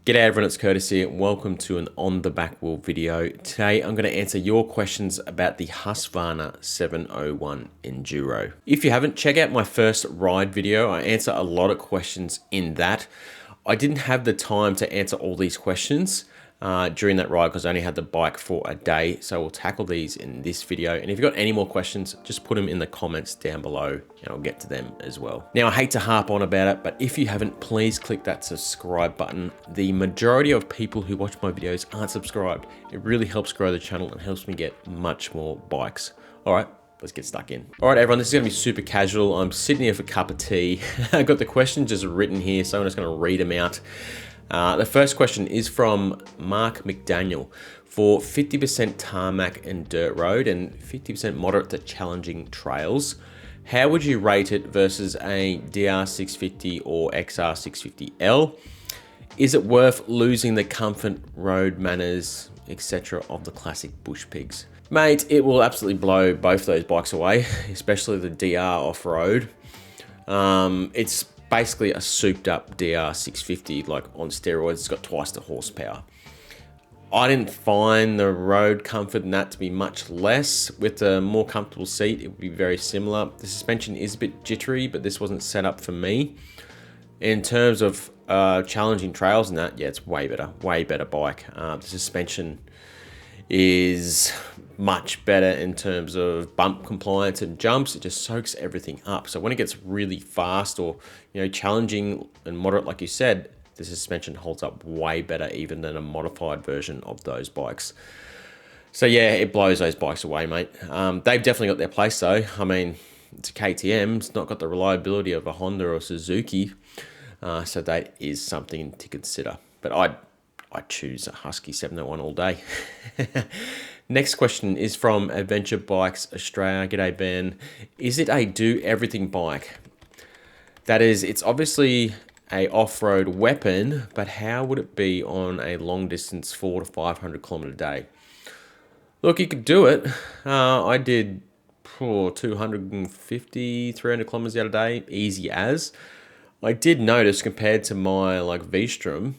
G'day everyone, it's Curtis here. Welcome to an On The Back Wheel video. Today I'm going to answer your questions about the Husqvarna 701 Enduro. If you haven't, check out my first ride video. I answer a lot of questions in that. I didn't have the time to answer all these questions during that ride because I only had the bike for a day. So we'll tackle these in this video. And if you've got any more questions, just put them in the comments down below and I'll get to them as well. Now, I hate to harp on about it, but if you haven't, please click that subscribe button. The majority of people who watch my videos aren't subscribed. It really helps grow the channel and helps me get much more bikes. All right, let's get stuck in. All right, everyone, this is gonna be super casual. I'm sitting here for a cup of tea. I've got the questions just written here, so I'm just gonna read them out. The first question is from Mark McDaniel. For 50% tarmac and dirt road and 50% moderate to challenging trails, how would you rate it versus a DR650 or XR650L? Is it worth losing the comfort, road manners, etc. of the classic bush pigs? Mate, it will absolutely blow both those bikes away, especially the DR off-road. It's basically a souped up DR650, like on steroids. It's got twice the horsepower. I didn't find the road comfort in that to be much less. With a more comfortable seat, it would be very similar. The suspension is a bit jittery, but this wasn't set up for me. In terms of challenging trails and that, yeah, it's way better bike. The suspension is much better in terms of bump compliance and jumps. It just soaks everything up. So when it gets really fast or challenging and moderate, like you said, the suspension holds up way better even than a modified version of those bikes. So yeah, it blows those bikes away, mate. They've definitely got their place though. I mean, it's a KTM. It's not got the reliability of a Honda or Suzuki. So that is something to consider. But I'd choose a Husky 701 all day. Next question is from Adventure Bikes Australia. G'day, Ben. Is it a do-everything bike? That is, it's obviously a off-road weapon, but how would it be on a long distance 400 to 500 kilometer day? Look, you could do it. I did 250, 300 kilometers the other day, easy as. I did notice compared to my V-Strom,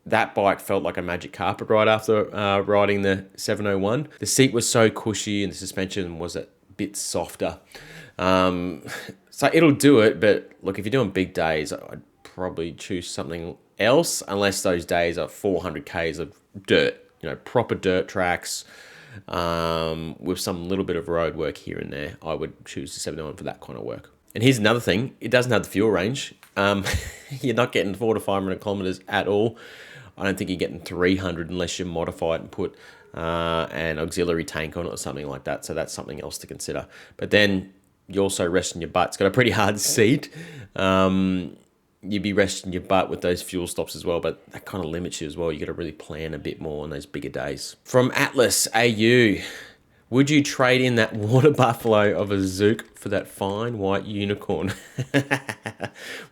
that bike felt like a magic carpet ride after riding the 701. The seat was so cushy and the suspension was a bit softer. So it'll do it, but look, if you're doing big days, I'd probably choose something else, unless those days are 400 Ks of dirt, proper dirt tracks, with some little bit of road work here and there. I would choose the 701 for that kind of work. And here's another thing, it doesn't have the fuel range. You're not getting 400 to 500 kilometers at all. I don't think you're getting 300 unless you modify it and put an auxiliary tank on it or something like that. So that's something else to consider. But then you also resting your butt. It's got a pretty hard seat. You'd be resting your butt with those fuel stops as well, but that kind of limits you as well. You got to really plan a bit more on those bigger days. From Atlas AU, would you trade in that water buffalo of a Zook for that fine white unicorn?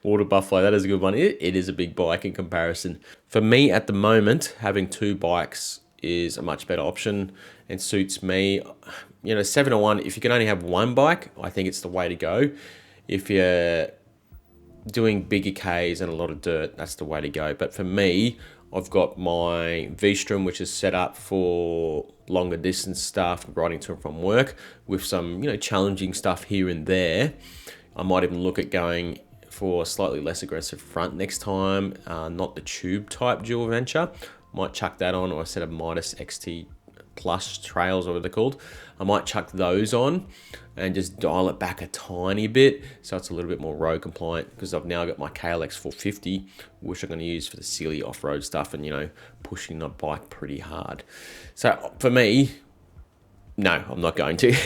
Water buffalo, that is a good one. It is a big bike in comparison. For me at the moment, having two bikes is a much better option and suits me. 701, if you can only have one bike, I think it's the way to go. If you're doing bigger Ks and a lot of dirt, that's the way to go. But for me, I've got my V-Strom, which is set up for longer distance stuff, riding to and from work, with some challenging stuff here and there. I might even look at going for a slightly less aggressive front next time, not the tube type dual venture. Might chuck that on, or a set of Midas XT Plus trails, or what they're called. I might chuck those on and just dial it back a tiny bit so it's a little bit more road compliant, because I've now got my KLX 450, which I'm going to use for the silly off-road stuff and pushing the bike pretty hard. So for me, no, I'm not going to.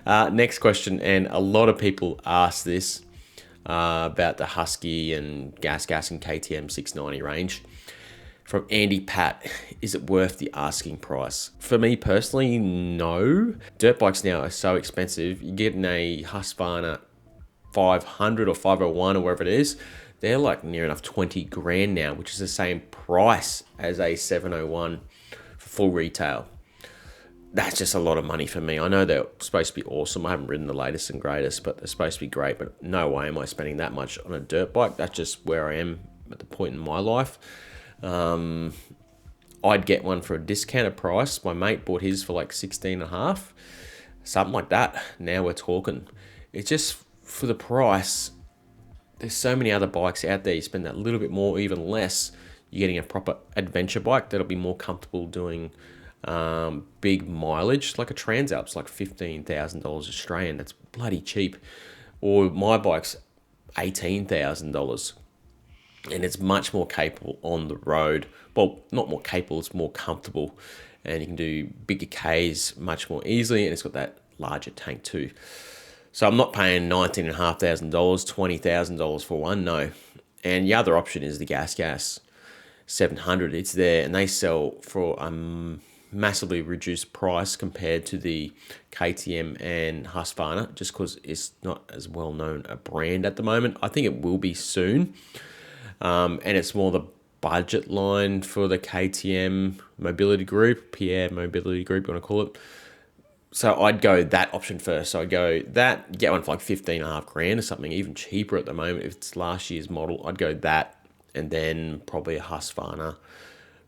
Next question, and a lot of people ask this about the Husky and Gas Gas and KTM 690 range. From Andy Pat, is it worth the asking price? For me personally, no. Dirt bikes now are so expensive. You're getting a Husqvarna 500 or 501 or whatever it is, they're like near enough 20 grand now, which is the same price as a 701 for full retail. That's just a lot of money for me. I know they're supposed to be awesome. I haven't ridden the latest and greatest, but they're supposed to be great. But no way am I spending that much on a dirt bike. That's just where I am at the point in my life. I'd get one for a discounted price. My mate bought his for like 16.5, something like that. Now we're talking. It's just for the price. There's so many other bikes out there. You spend that little bit more, even less, you're getting a proper adventure bike that'll be more comfortable doing big mileage. Like a Transalp's like $15,000 Australian. That's bloody cheap. Or my bike's $18,000. And it's much more capable on the road. Well, not more capable, it's more comfortable. And you can do bigger Ks much more easily. And it's got that larger tank too. So I'm not paying $19,500, $20,000 for one, no. And the other option is the Gas 700. It's there, and they sell for a massively reduced price compared to the KTM and Husqvarna, just because it's not as well known a brand at the moment. I think it will be soon, and it's more the budget line for the KTM Mobility Group, Pierre Mobility Group, you want to call it. So I'd go that option first. So I'd go that, get one for like 15.5 grand or something, even cheaper at the moment. If it's last year's model, I'd go that, and then probably a Husqvarna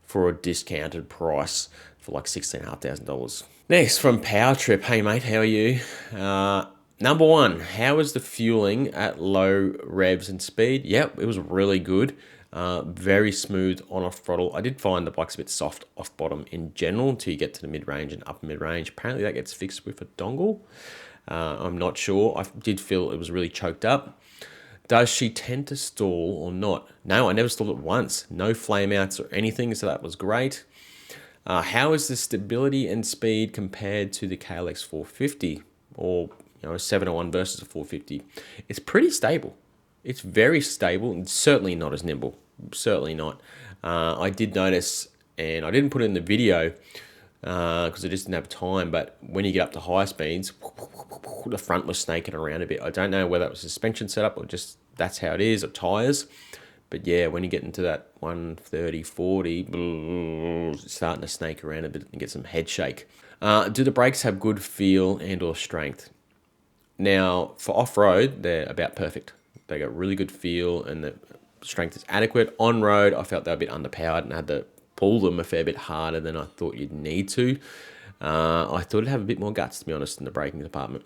for a discounted price for like $16,500. Next, from Power Trip. Hey mate, how are you? Number one, how was the fueling at low revs and speed? Yep, it was really good. Very smooth on off throttle. I did find the bike's a bit soft off bottom in general until you get to the mid-range and upper mid-range. Apparently that gets fixed with a dongle. I'm not sure. I did feel it was really choked up. Does she tend to stall or not? No, I never stalled it once. No flame outs or anything, so that was great. How is the stability and speed compared to the KLX 450 or a 701 versus a 450? It's pretty stable. It's very stable and certainly not as nimble. Certainly not. I did notice, and I didn't put it in the video because I just didn't have time, but when you get up to high speeds, the front was snaking around a bit. I don't know whether it was suspension setup or just that's how it is, or tires. But yeah, when you get into that 130, 40, it's starting to snake around a bit and get some head shake. Do the brakes have good feel and or strength? Now, for off-road, they're about perfect. They got really good feel and the strength is adequate. On road, I felt they were a bit underpowered and I had to pull them a fair bit harder than I thought you'd need to. I thought it'd have a bit more guts, to be honest, in the braking department.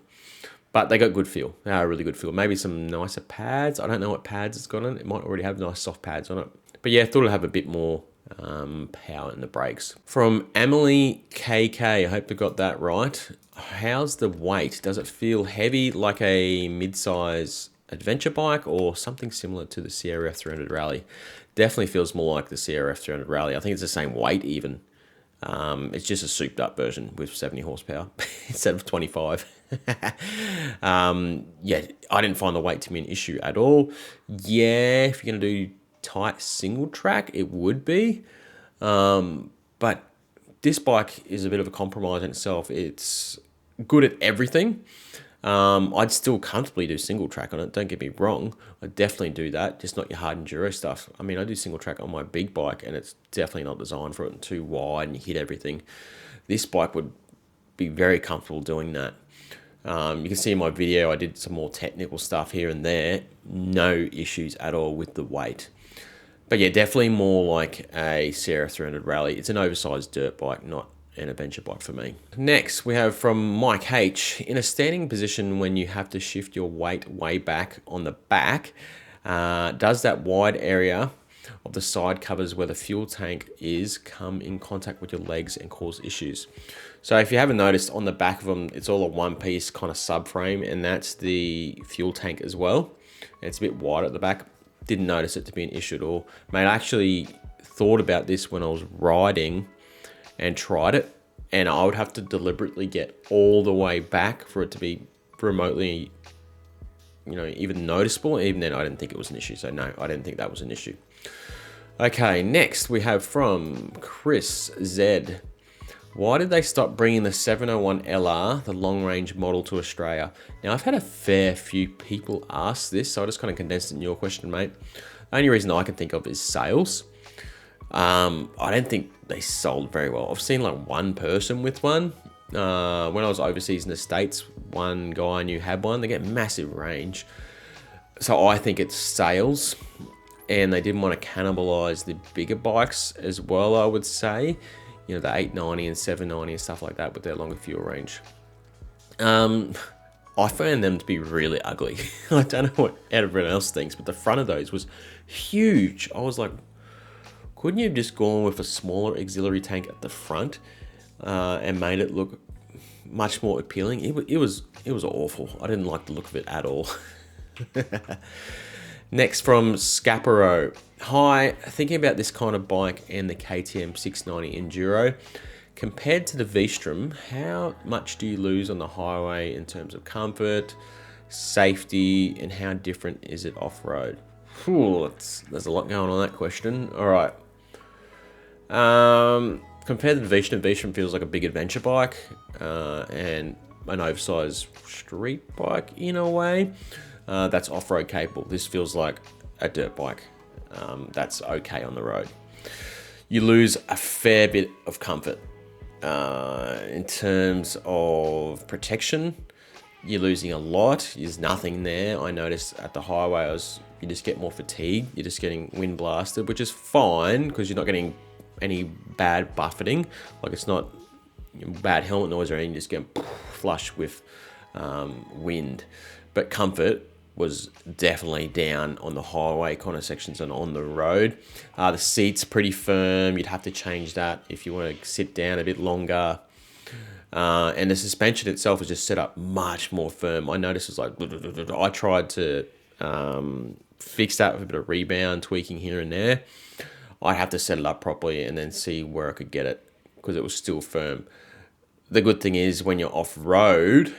But they got good feel. They are really good feel. Maybe some nicer pads. I don't know what pads it's got on it. It might already have nice soft pads on it. But yeah, I thought it'd have a bit more power in the brakes. From Emily KK, I hope I got that right. How's the weight? Does it feel heavy like a mid-size adventure bike or something similar to the CRF 300 Rally? Definitely feels more like the CRF 300 Rally. I think it's the same weight even. It's just a souped up version with 70 horsepower instead of 25. Yeah, I didn't find the weight to be an issue at all. Yeah, if you're going to do tight single track, it would be. But this bike is a bit of a compromise in itself. It's good at everything. I'd still comfortably do single track on it. Don't get me wrong. I'd definitely do that, just not your hard enduro stuff. I mean, I do single track on my big bike and it's definitely not designed for it and too wide and you hit everything. This bike would be very comfortable doing that. You can see in my video, I did some more technical stuff here and there. No issues at all with the weight. But yeah, definitely more like a CRF 300 Rally. It's an oversized dirt bike, not an adventure bike for me. Next, we have from Mike H. In a standing position when you have to shift your weight way back on the back, does that wide area of the side covers where the fuel tank is come in contact with your legs and cause issues? So if you haven't noticed, on the back of them, it's all a one-piece kind of subframe, and that's the fuel tank as well. And it's a bit wide at the back. Didn't notice it to be an issue at all. Mate, I actually thought about this when I was riding and tried it, and I would have to deliberately get all the way back for it to be remotely, even noticeable. Even then, I didn't think it was an issue. So no, I didn't think that was an issue. Okay, next we have from Chris Z. Why did they stop bringing the 701 LR, the long-range model, to Australia? Now, I've had a fair few people ask this, so I just kind of condensed it in your question, mate. The only reason I can think of is sales. I don't think they sold very well. I've seen like one person with one. When I was overseas in the States, one guy I knew had one. They get massive range. So I think it's sales. and they didn't want to cannibalize the bigger bikes as well, I would say. You know, the 890 and 790 and stuff like that with their longer fuel range. I found them to be really ugly. I don't know what everyone else thinks, but the front of those was huge. I was like, couldn't you have just gone with a smaller auxiliary tank at the front and made it look much more appealing? It was awful. I didn't like the look of it at all. Next from Scaparo. Hi, thinking about this kind of bike and the KTM 690 Enduro. Compared to the V-Strom, how much do you lose on the highway in terms of comfort, safety, and how different is it off-road? There's a lot going on that question. All right. Compared to the V-Strom, V-Strom feels like a big adventure bike and an oversized street bike in a way. That's off-road capable. This feels like a dirt bike. That's okay on the road. You lose a fair bit of comfort. In terms of protection, you're losing a lot. There's nothing there. I noticed at the highway, you just get more fatigue. You're just getting wind blasted, which is fine because you're not getting any bad buffeting. Like, it's not bad helmet noise or anything. You just get flush with wind. But comfort was definitely down on the highway kind of sections and on the road. The seat's pretty firm. You'd have to change that if you want to sit down a bit longer. And the suspension itself is just set up much more firm. I noticed it's like, I tried to fix that with a bit of rebound, tweaking here and there. I'd have to set it up properly and then see where I could get it because it was still firm. The good thing is when you're off-road,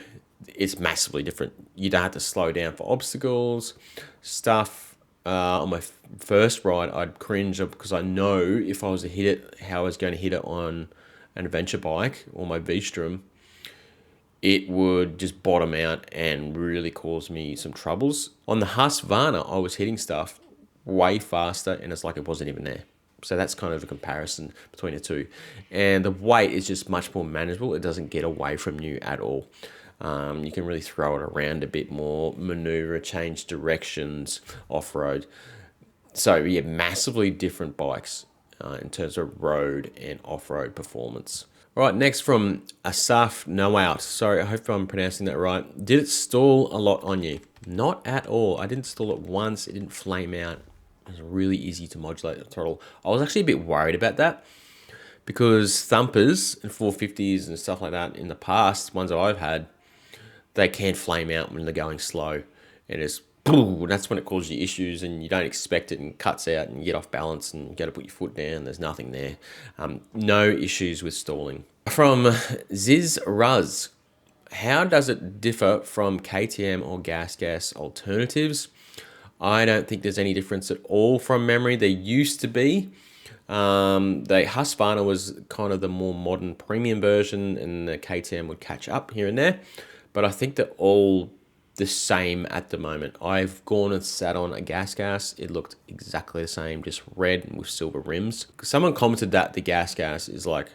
it's massively different. You don't have to slow down for obstacles, stuff. On my first ride, I'd cringe because I know if I was to hit it, how I was going to hit it on an adventure bike or my V-Strom, it would just bottom out and really cause me some troubles. On the Husqvarna, I was hitting stuff way faster and it's like it wasn't even there. So that's kind of a comparison between the two. And the weight is just much more manageable. It doesn't get away from you at all. You can really throw it around a bit more, maneuver, change directions off-road. So yeah, massively different bikes in terms of road and off-road performance. All right, next from Asaf Noout. Sorry, I hope I'm pronouncing that right. Did it stall a lot on you? Not at all. I didn't stall it once. It didn't flame out. It was really easy to modulate the throttle. I was actually a bit worried about that because thumpers and 450s and stuff like that in the past, ones that I've had, they can flame out when they're going slow. And it's that's when it causes you issues and you don't expect it and cuts out and you get off balance and you got to put your foot down. There's nothing there. No issues with stalling. From Ziz Ruz, how does it differ from KTM or Gas Gas alternatives? I don't think there's any difference at all from memory. There used to be. The Husqvarna was kind of the more modern premium version and the KTM would catch up here and there. But I think they're all the same at the moment. I've gone and sat on a Gas Gas. It looked exactly the same, just red with silver rims. Someone commented that the Gas Gas is like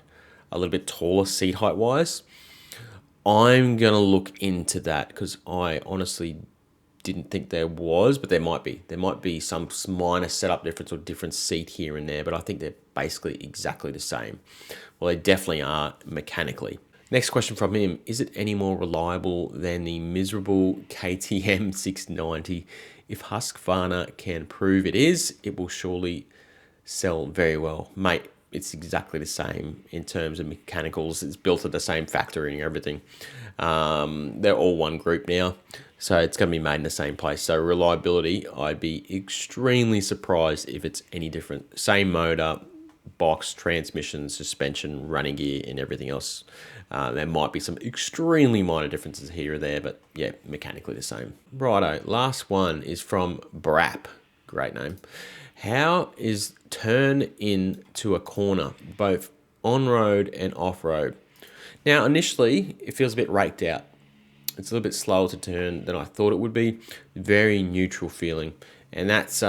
a little bit taller seat height wise. I'm going to look into that because I honestly didn't think there was, but there might be. There might be some minor setup difference or different seat here and there, but I think they're basically exactly the same. Well, they definitely are mechanically. Next question from him, is it any more reliable than the miserable KTM 690? If Husqvarna can prove it is, it will surely sell very well. Mate, it's exactly the same in terms of mechanicals. It's built at the same factory and everything. They're all one group now, so it's going to be made in the same place. So reliability, I'd be extremely surprised if it's any different. Same motor, box, transmission, suspension, running gear, and everything else. There might be some extremely minor differences here or there, but yeah, mechanically the same. Righto, last one is from Brap. Great name. How is turn into a corner, both on-road and off-road? Now, initially, it feels a bit raked out. It's a little bit slower to turn than I thought it would be. Very neutral feeling. And that's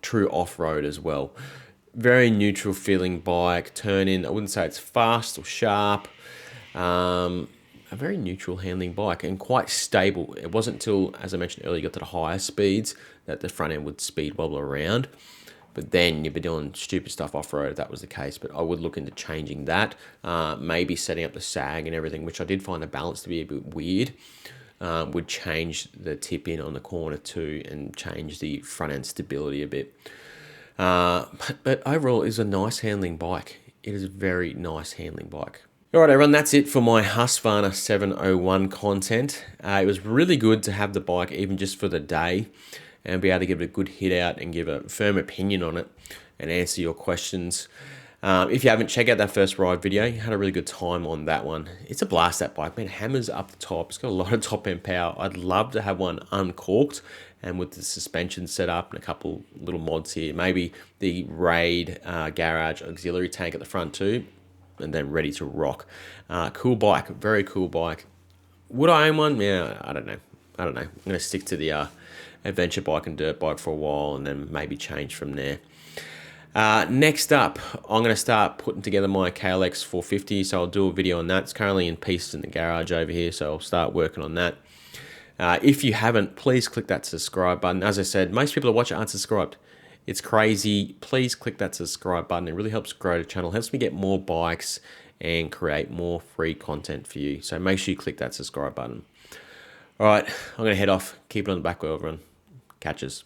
true off-road as well. Very neutral feeling bike, turn in. I wouldn't say it's fast or sharp. a very neutral handling bike and quite stable. It wasn't until, as I mentioned earlier, you got to the higher speeds that the front end would speed wobble around. But then you'd be doing stupid stuff off-road if that was the case. But I would look into changing that, maybe setting up the sag and everything, which I did find the balance to be a bit weird. Would change the tip in on the corner too and change the front end stability a bit. But overall, it's a nice handling bike. It is a very nice handling bike. All right, everyone, that's it for my Husqvarna 701 content. It was really good to have the bike even just for the day and be able to give it a good hit out and give a firm opinion on it and answer your questions. If you haven't, check out that first ride video. You had a really good time on that one. It's a blast, that bike, man. Hammers up the top. It's got a lot of top end power. I'd love to have one uncorked and with the suspension set up and a couple little mods here. Maybe the Raid garage auxiliary tank at the front too, and then ready to rock. Cool bike, very cool bike. Would I own one? Yeah, I don't know. I'm going to stick to the adventure bike and dirt bike for a while and then maybe change from there. Next up, I'm going to start putting together my KLX 450, so I'll do a video on that. It's currently in pieces in the garage over here, so I'll start working on that. If you haven't, please click that subscribe button. As I said, most people that watch it aren't subscribed. It's crazy. Please click that subscribe button. It really helps grow the channel, helps me get more bikes and create more free content for you. So make sure you click that subscribe button. All right, I'm going to head off. Keep it on the back wheel, everyone. Catches.